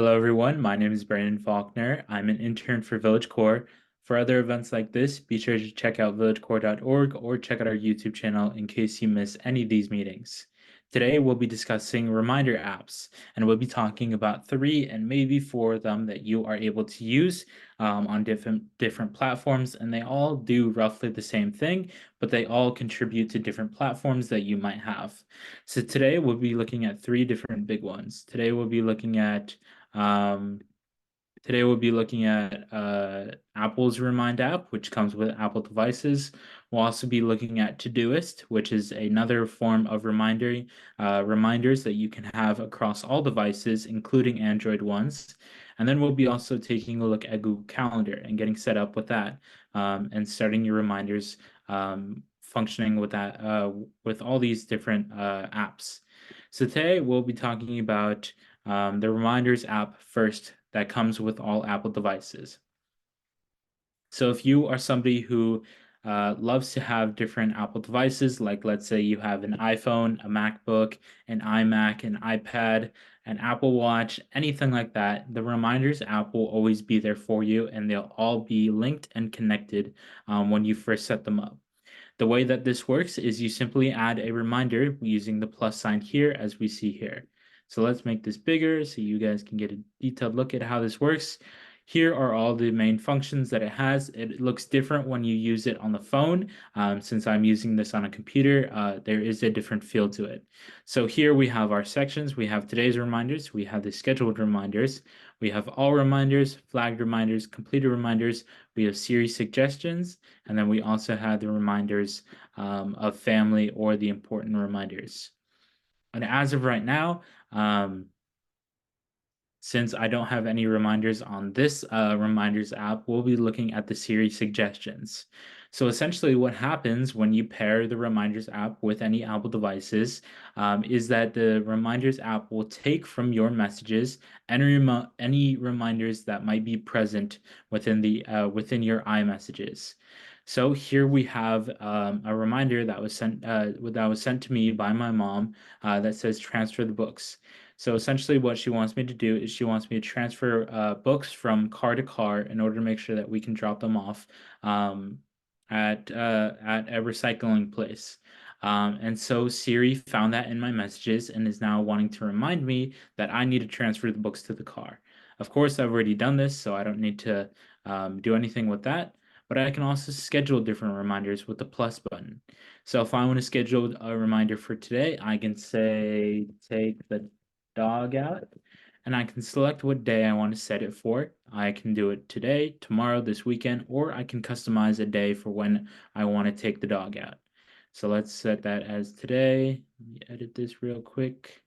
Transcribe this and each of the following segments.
Hello, everyone. My name is Brandon Faulkner. I'm an intern for Village Core. For other events like this, be sure to check out villagecore.org or check out our YouTube channel in case you miss any of these meetings. Today, we'll be discussing reminder apps, and we'll be talking about three and maybe four of them that you are able to use on different platforms, and they all do roughly the same thing, but they all contribute to different platforms that you might have. So today, we'll be looking at three different big ones. Today, we'll be looking at um, Today we'll be looking at Apple's Remind app, which comes with Apple devices. We'll also be looking at Todoist, which is another form of reminders that you can have across all devices, including Android ones. And then we'll be also taking a look at Google Calendar and getting set up with that, and starting your reminders functioning with that with all these different apps. So today we'll be talking about the Reminders app first that comes with all Apple devices. So if you are somebody who loves to have different Apple devices, like let's say you have an iPhone, a MacBook, an iMac, an iPad, an Apple Watch, anything like that, the Reminders app will always be there for you, and they'll all be linked and connected when you first set them up. The way that this works is you simply add a reminder using the plus sign here as we see here. So let's make this bigger so you guys can get a detailed look at how this works. Here are all the main functions that it has. It looks different when you use it on the phone. Since I'm using this on a computer, there is a different feel to it. So here we have our sections. We have today's reminders. We have the scheduled reminders. We have all reminders, flagged reminders, completed reminders. We have Siri suggestions. And then we also have the reminders of family or the important reminders. And as of right now, since I don't have any reminders on this reminders app, we'll be looking at the Siri suggestions. So essentially what happens when you pair the reminders app with any Apple devices is that the reminders app will take from your messages any reminders that might be present within your iMessages. So here we have a reminder that was sent to me by my mom that says transfer the books. So essentially what she wants me to do is she wants me to transfer books from car to car in order to make sure that we can drop them off um, at a recycling place. And so Siri found that in my messages and is now wanting to remind me that I need to transfer the books to the car. Of course, I've already done this, so I don't need to do anything with that. But I can also schedule different reminders with the plus button. So if I want to schedule a reminder for today, I can say take the dog out, and I can select what day I want to set it for. I can do it today, tomorrow, this weekend, or I can customize a day for when I want to take the dog out. So let's set that as today. Let me edit this real quick.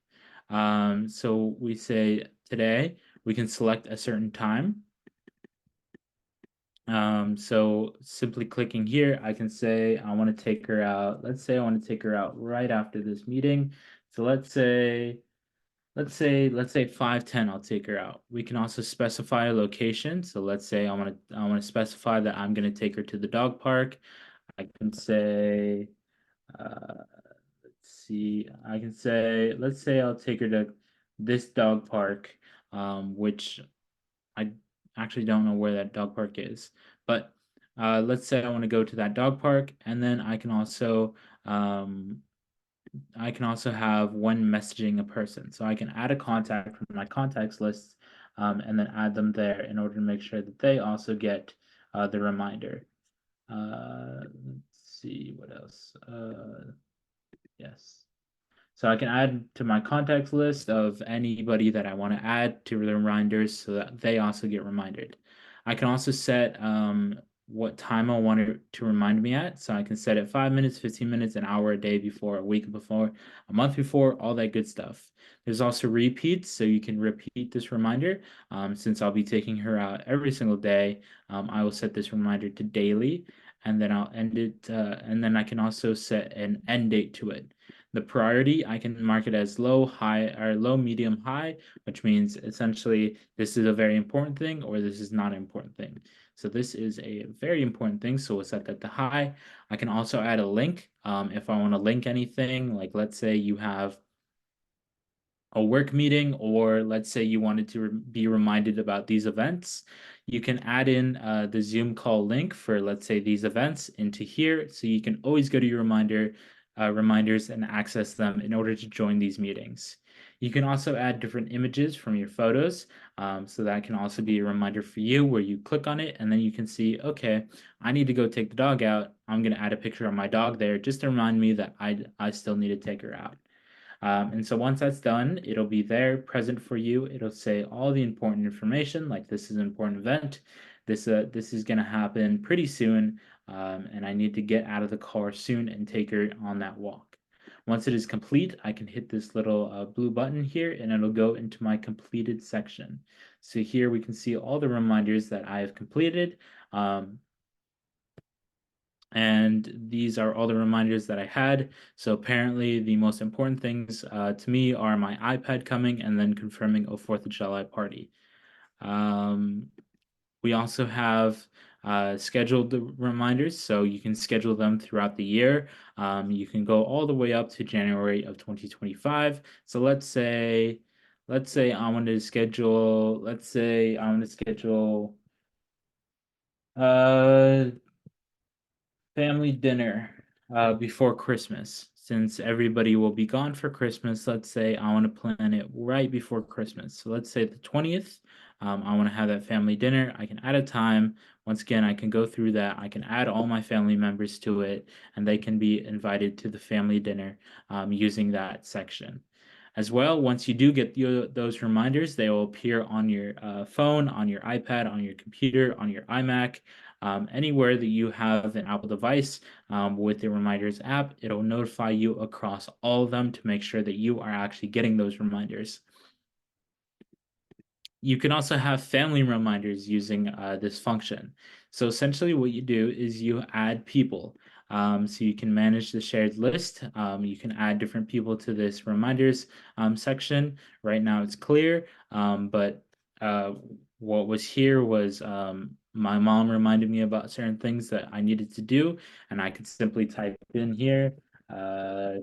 So we say today, we can select a certain time. So simply clicking here, I can say I want to take her out. Let's say I want to take her out right after this meeting. So let's say 5:10 I'll take her out. We can also specify a location. So let's say I want to specify that I'm going to take her to the dog park. I can say uh let's see. I can say let's say I'll take her to this dog park, which I actually don't know where that dog park is. But let's say I want to go to that dog park, and then I can also have when messaging a person. So I can add a contact from my contacts list, and then add them there in order to make sure that they also get the reminder. Let's see what else. Yes. So I can add to my contacts list of anybody that I want to add to the reminders so that they also get reminded. I can also set what time I want it to remind me at. So I can set it 5 minutes, 15 minutes, an hour, a day before, a week before, a month before, all that good stuff. There's also repeats, so you can repeat this reminder. Since I'll be taking her out every single day, I will set this reminder to daily, and then I'll end it, and then I can also set an end date to it. The priority, I can mark it as low, high, or low, medium, high, which means essentially this is a very important thing or this is not an important thing. So this is a very important thing, so we'll set that to high. I can also add a link if I want to link anything, like let's say you have a work meeting, or let's say you wanted to be reminded about these events, you can add in the Zoom call link for, let's say, these events into here. So you can always go to your reminders and access them in order to join these meetings. You can also add different images from your photos. So that can also be a reminder for you where you click on it and then you can see, okay, I need to go take the dog out. I'm going to add a picture of my dog there just to remind me that I still need to take her out. And so once that's done, it'll be there present for you. It'll say all the important information, like this is an important event. This is going to happen pretty soon, and I need to get out of the car soon and take her on that walk. Once it is complete, I can hit this little blue button here, and it'll go into my completed section. So here we can see all the reminders that I have completed. And these are all the reminders that I had. So apparently the most important things to me are my iPad coming and then confirming a 4th of July party. Um, we also have scheduled reminders, so you can schedule them throughout the year. You can go all the way up to January of 2025. So let's say I want to schedule, uh family dinner before Christmas. Since everybody will be gone for Christmas, let's say I want to plan it right before Christmas. So let's say the 20th. I want to have that family dinner. I can add a time. Once again, I can go through that. I can add all my family members to it, and they can be invited to the family dinner using that section. As well, once you do get those reminders, they will appear on your phone, on your iPad, on your computer, on your iMac, anywhere that you have an Apple device with the Reminders app. It'll notify you across all of them to make sure that you are actually getting those reminders. You can also have family reminders using this function. So essentially what you do is you add people. So you can manage the shared list. You can add different people to this reminders section. Right now it's clear, but what was here was my mom reminded me about certain things that I needed to do, and I could simply type in here, uh,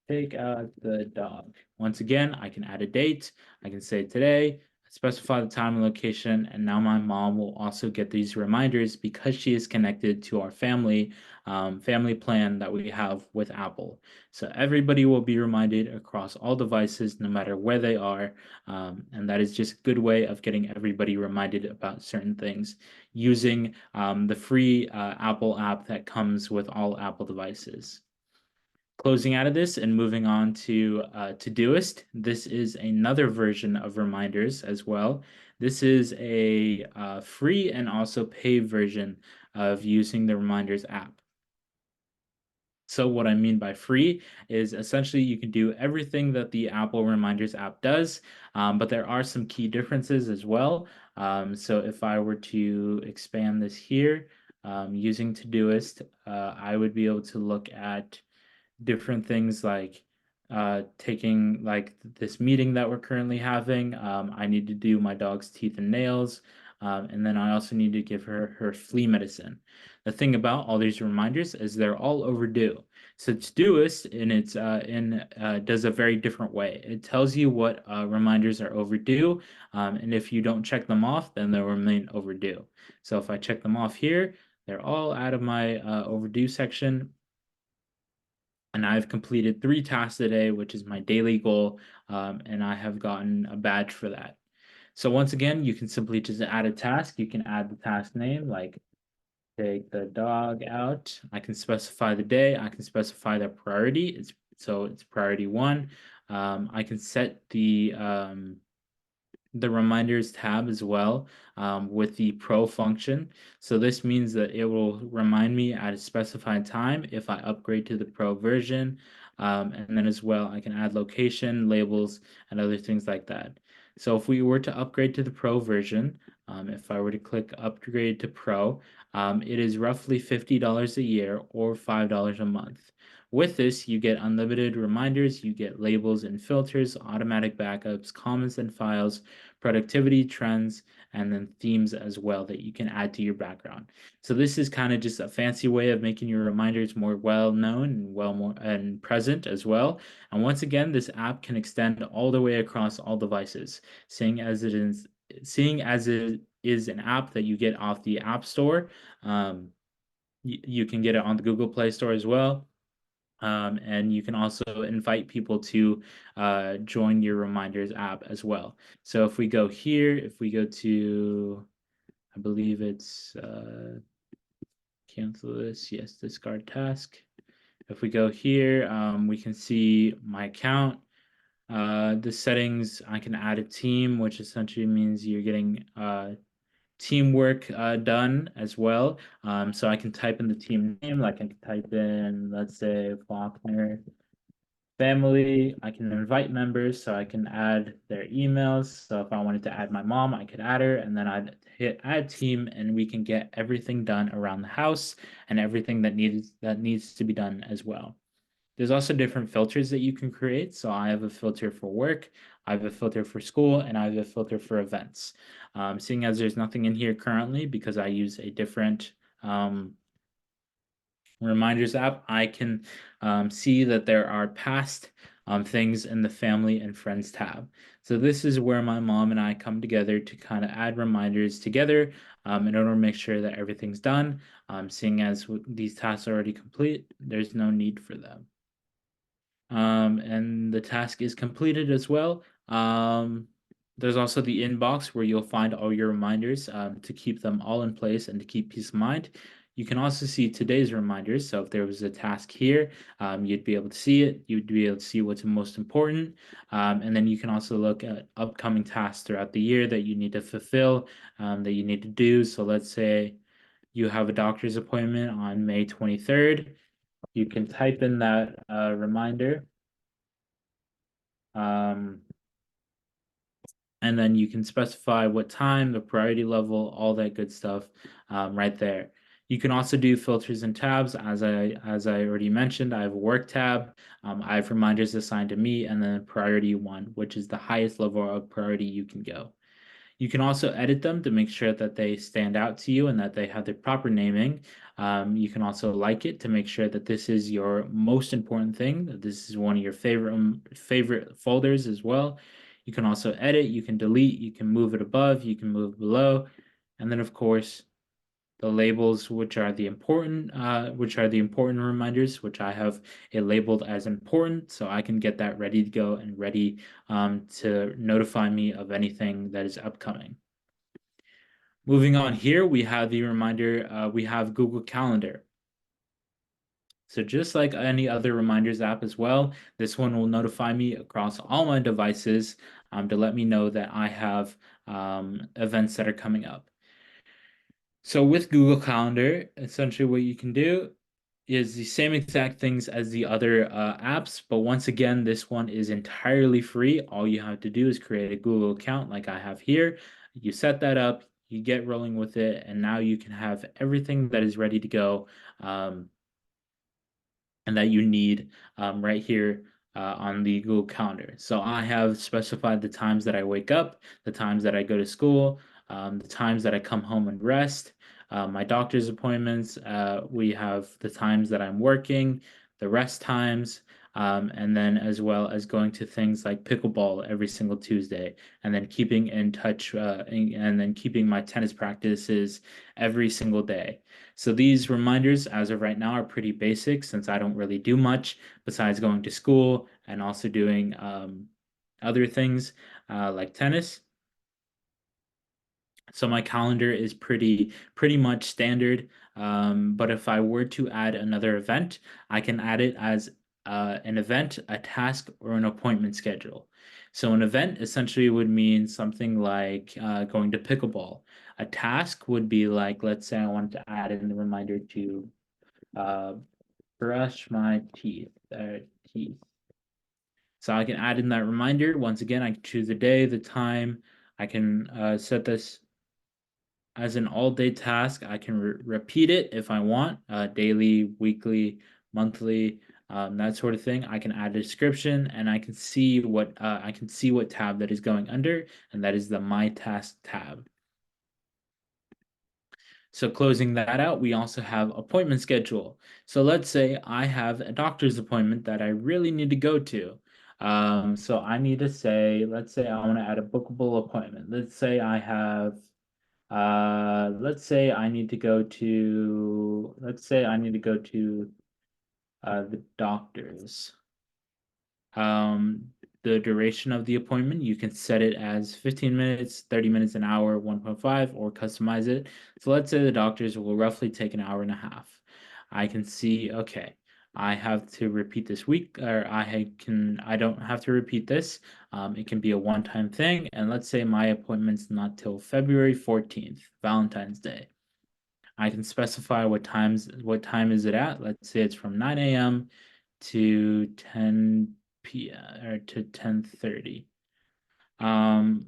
take out the dog. Once again, I can add a date. I can say today, specify the time and location, and now my mom will also get these reminders because she is connected to our family plan that we have with Apple. So everybody will be reminded across all devices, no matter where they are, and that is just a good way of getting everybody reminded about certain things using the free Apple app that comes with all Apple devices. Closing out of this and moving on to Todoist. This is another version of reminders as well. This is a free and also paid version of using the Reminders app. So what I mean by free is essentially you can do everything that the Apple Reminders app does, but there are some key differences as well. So if I were to expand this here, using Todoist, I would be able to look at different things like taking like this meeting that we're currently having. I need to do my dog's teeth and nails, and then I also need to give her flea medicine. The thing about all these reminders is they're all overdue. So Todoist does a very different way. It tells you what reminders are overdue, and if you don't check them off, then they'll remain overdue. So if I check them off here, they're all out of my overdue section, and I've completed 3 tasks a day, which is my daily goal, and I have gotten a badge for that. So once again, you can simply just add a task. You can add the task name, like take the dog out. I can specify the day. I can specify the priority. It's priority 1. I can set the reminders tab as well with the pro function. So this means that it will remind me at a specified time if I upgrade to the pro version. And then as well, I can add location, labels, and other things like that. So if we were to upgrade to the pro version, if I were to click upgrade to pro, it is roughly $50 a year or $5 a month. With this, you get unlimited reminders, you get labels and filters, automatic backups, comments and files, productivity trends, and then themes as well that you can add to your background. So this is kind of just a fancy way of making your reminders more well known and more and present as well. And once again, this app can extend all the way across all devices, seeing as it is an app that you get off the App Store. You can get it on the Google Play Store as well. And you can also invite people to join your reminders app as well. So if we go here, if we go to, I believe it's cancel this, yes, discard task. If we go here, we can see my account. The settings, I can add a team, which essentially means you're getting teamwork done as well. So I can type in the team name, like I can type in, let's say, Faulkner family. I can invite members, so I can add their emails. So if I wanted to add my mom, I could add her, and then I'd hit add team, and we can get everything done around the house and everything that needs to be done as well. There's also different filters that you can create. So I have a filter for work, I have a filter for school, and I have a filter for events. Seeing as there's nothing in here currently because I use a different reminders app, I can see that there are past things in the family and friends tab. So this is where my mom and I come together to kind of add reminders together in order to make sure that everything's done. Seeing as these tasks are already complete, there's no need for them. And the task is completed as well. There's also the inbox where you'll find all your reminders to keep them all in place and to keep peace of mind. You can also see today's reminders. So if there was a task here, you'd be able to see it. You'd be able to see what's most important. And then you can also look at upcoming tasks throughout the year that you need to fulfill, that you need to do. So let's say you have a doctor's appointment on May 23rd. You can type in that reminder. Um, and then you can specify what time, the priority level, all that good stuff right there. You can also do filters and tabs. As I already mentioned, I have a work tab. I have reminders assigned to me, and then priority one, which is the highest level of priority you can go. You can also edit them to make sure that they stand out to you and that they have the proper naming. You can also like it to make sure that this is your most important thing, that this is one of your favorite folders as well. You can also edit, you can delete, you can move it above, you can move below. And then of course, the labels, which are the important reminders, which I have it labeled as important, so I can get that ready to go and ready to notify me of anything that is upcoming. Moving on here, we have the reminder, we have Google Calendar. So just like any other reminders app as well, this one will notify me across all my devices to let me know that I have events that are coming up. So with Google Calendar, essentially what you can do is the same exact things as the other apps, but once again, this one is entirely free. All you have to do is create a Google account like I have here. You set that up, you get rolling with it, and now you can have everything that is ready to go and that you need right here on the Google Calendar. So I have specified the times that I wake up, the times that I go to school, the times that I come home and rest, my doctor's appointments. We have the times that I'm working, the rest times, and then as well as going to things like pickleball every single Tuesday, and then keeping in touch, and then keeping my tennis practices every single day. So these reminders, as of right now, are pretty basic since I don't really do much besides going to school and also doing other things like tennis. So my calendar is pretty much standard. But if I were to add another event, I can add it as an event, a task, or an appointment schedule. So an event essentially would mean something like going to pickleball. A task would be like, let's say I wanted to add in the reminder to uh, brush my teeth. So I can add in that reminder. Once again, I can choose the day, the time. I can set this as an all-day task. I can repeat it if I want, daily, weekly, monthly. that sort of thing. I can add a description and I can see what tab that is going under, and that is the My Task tab. So closing that out, we also have appointment schedule. So let's say I have a doctor's appointment that I really need to go to. So I need to say, let's say I want to add a bookable appointment. Let's say I need to go to, the doctor's. Um, the duration of the appointment, you can set it as 15 minutes, 30 minutes, an hour, 1.5, or customize it. So let's say the doctors will roughly take an hour and a half. I can see, okay, I have to repeat this week, or I don't have to repeat this. It can be a one-time thing. And let's say my appointment's not till February 14th, Valentine's Day. I can specify what time is it at. Let's say it's from 9 a.m. to 10 p.m. or to 10:30. Um,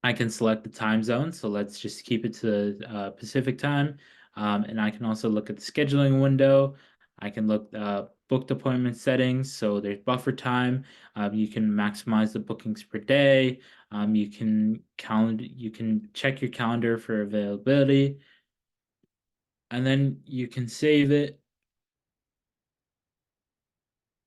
I can select the time zone, so let's just keep it to Pacific time. And I can also look at the scheduling window. I can look booked appointment settings, so there's buffer time. You can maximize the bookings per day. You can check your calendar for availability, and then you can save it.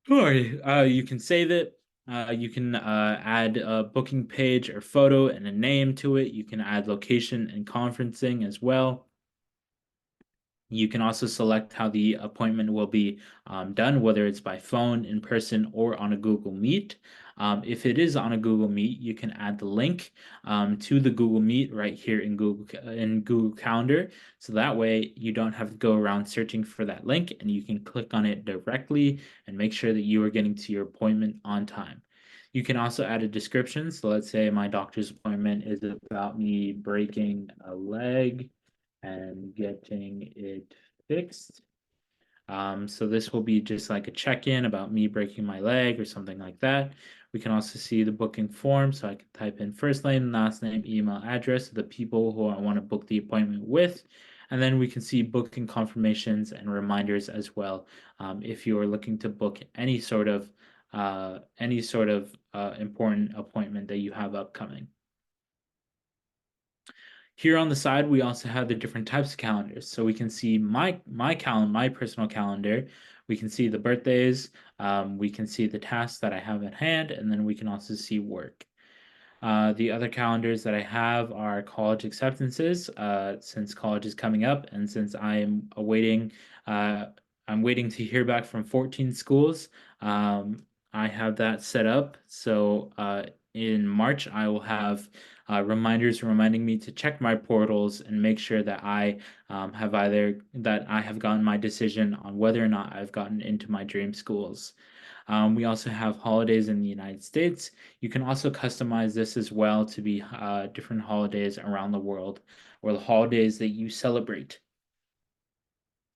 Sorry, you can save it. You can add a booking page or photo and a name to it. You can add location and conferencing as well. You can also select how the appointment will be done, whether it's by phone, in person, or on a Google Meet. If it is on a Google Meet, you can add the link to the Google Meet right here in Google Calendar. So that way you don't have to go around searching for that link, and you can click on it directly and make sure that you are getting to your appointment on time. You can also add a description. So let's say my doctor's appointment is about me breaking a leg and getting it fixed. So this will be just like a check-in about me breaking my leg or something like that. We can also see the booking form, so I can type in first name, last name, email, address of the people who I want to book the appointment with. And then we can see booking confirmations and reminders as well, if you are looking to book any sort of important appointment that you have upcoming. Here on the side, we also have the different types of calendars. So we can see my personal calendar. We can see the birthdays. We can see the tasks that I have at hand, and then we can also see work. The other calendars that I have are college acceptances, since college is coming up, and since uh, I'm waiting to hear back from 14 schools. I have that set up. So in March, I will have reminders reminding me to check my portals and make sure that I have gotten my decision on whether or not I've gotten into my dream schools. We also have holidays in the United States. You can also customize this as well to be different holidays around the world or the holidays that you celebrate.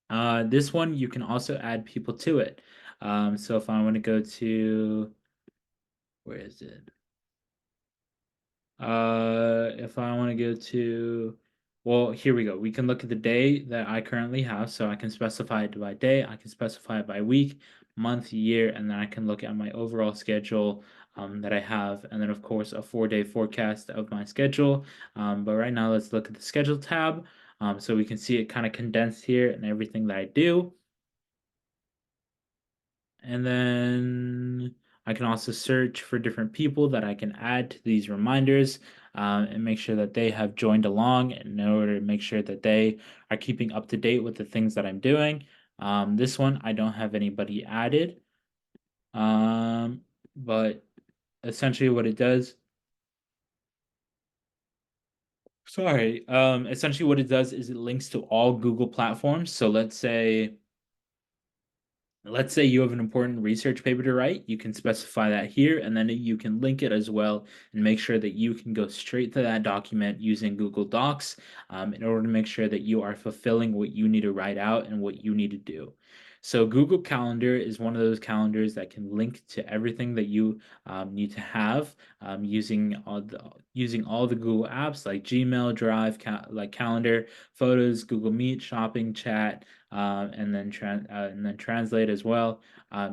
This one, you can also add people to it. So if I want to go to, where is it? If I want to go to, well, here we go. We can look at the day that I currently have. So I can specify it by day, I can specify it by week, month, year, and then I can look at my overall schedule that I have. And then, of course, a 4-day forecast of my schedule. But right now, let's look at the schedule tab. So we can see it kind of condensed here and everything that I do. And then I can also search for different people that I can add to these reminders and make sure that they have joined along in order to make sure that they are keeping up to date with the things that I'm doing. This one, I don't have anybody added, but essentially what it does, essentially what it does is it links to all Google platforms. So let's say you have an important research paper to write, you can specify that here, and then you can link it as well and make sure that you can go straight to that document using Google Docs in order to make sure that you are fulfilling what you need to write out and what you need to do. So Google Calendar is one of those calendars that can link to everything that you need to have using all the Google apps like Gmail, Drive, like Calendar, Photos, Google Meet, Shopping, Chat, and then Translate as well.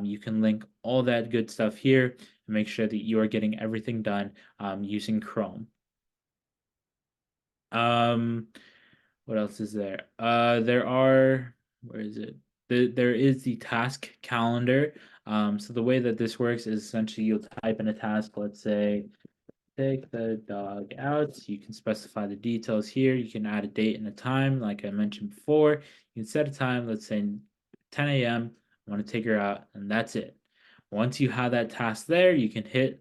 You can link all that good stuff here and make sure that you are getting everything done using Chrome. Um, what else is there? Where is it? There is the task calendar. So the way that this works is essentially you'll type in a task, let's say take the dog out. You can specify the details here. You can add a date and a time, like I mentioned before. You can set a time, let's say 10 a.m. I want to take her out, and that's it. Once you have that task there, you can hit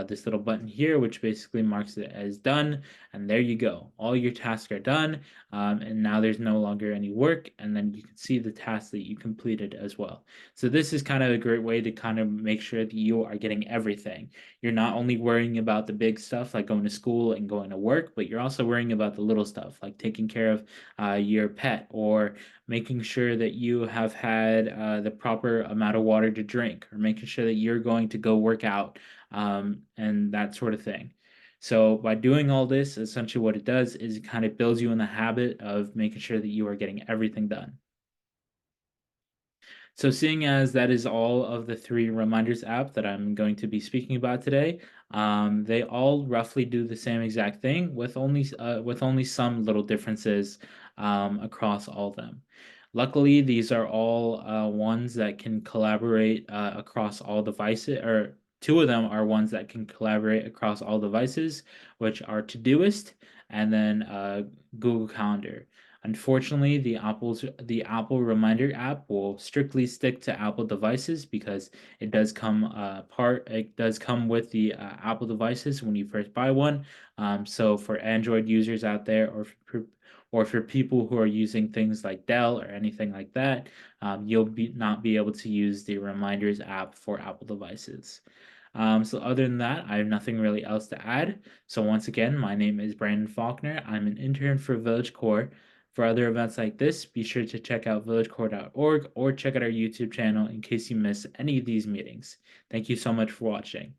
this little button here, which basically marks it as done. And there you go. All your tasks are done. And now there's no longer any work. And then you can see the tasks that you completed as well. So this is kind of a great way to kind of make sure that you are getting everything. You're not only worrying about the big stuff like going to school and going to work, but you're also worrying about the little stuff like taking care of your pet or making sure that you have had the proper amount of water to drink or making sure that you're going to go work out and that sort of thing. So by doing all this, essentially what it does is it kind of builds you in the habit of making sure that you are getting everything done. So seeing as that is all of the three reminders app that I'm going to be speaking about today, they all roughly do the same exact thing with only some little differences across all of them. Luckily, these are all ones that can collaborate across all devices, or two of them are ones that can collaborate across all devices, which are Todoist and then Google Calendar. Unfortunately, the Apple Reminder app will strictly stick to Apple devices because it does come with the Apple devices when you first buy one. So for Android users out there, or for people who are using things like Dell or anything like that, you'll not be able to use the Reminders app for Apple devices. So other than that, I have nothing really else to add. So once again, my name is Brandon Faulkner. I'm an intern for Village Core. For other events like this, be sure to check out villagecore.org or check out our YouTube channel in case you miss any of these meetings. Thank you so much for watching.